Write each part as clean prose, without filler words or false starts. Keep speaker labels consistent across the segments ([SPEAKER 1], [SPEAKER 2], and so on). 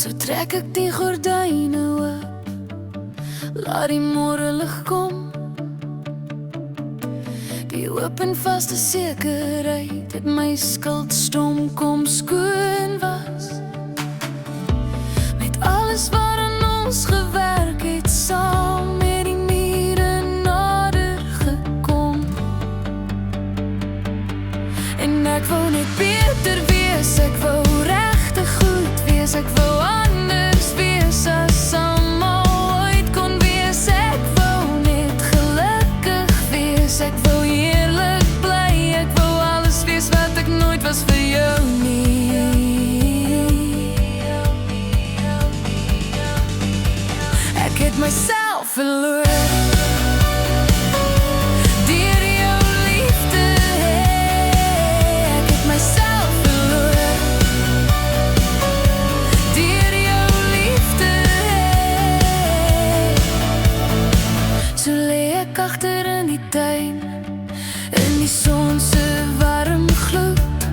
[SPEAKER 1] So trek ek die gordyne oop, laat die môre lig kom. Die oop en vaste sekerheid het my skuld stom kom skoon was. Met alles waaraan ons gewerk het, saam met die mure nader gekom. En ek wou net beter wees, ek wou regtig goed wees, ek wou anders wees as almal ooit kon wees. Ek wou net gelukkig wees, ek wou eerlik bly, ek wou alles wees wat ek nooit was vir jou nie. Ek het myself verloor. Agter in die tuin, in die son se warm gloed,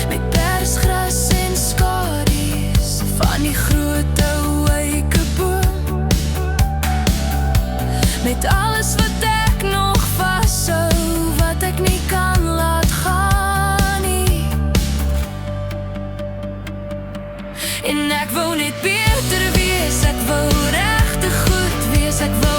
[SPEAKER 1] met persgras en skadu's van die groot ou eikeboom. Met alles wat ek nog vashou, wat ek nie kan laat gaan nie. En ek wou net beter wees, ek wou regtig goed wees, ek wou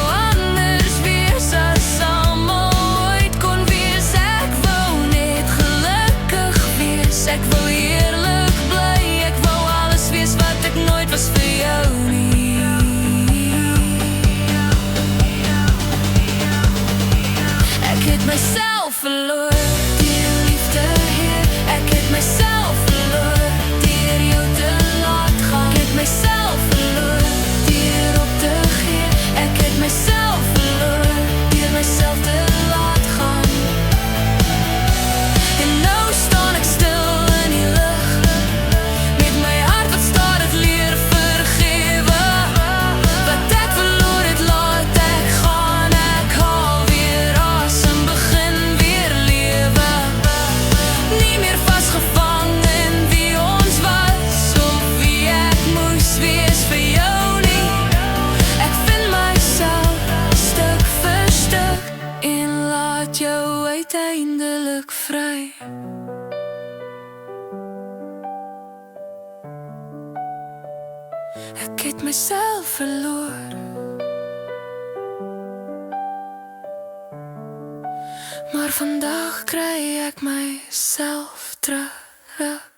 [SPEAKER 1] ek wou eerlik bly, ek wou alles wees wat ek nooit was vir jou nie. Ek het myself verloor, die liefde hier. Ek het myself verloor, deur jou te laat gaan. Ek het myself verloor, deur op te gee. Ek het myself verloor, deur myself te laat gaan. En nou staan ek stil jou uiteindelik vry. Ek het myself verloor, maar vandag kry ek myself terug.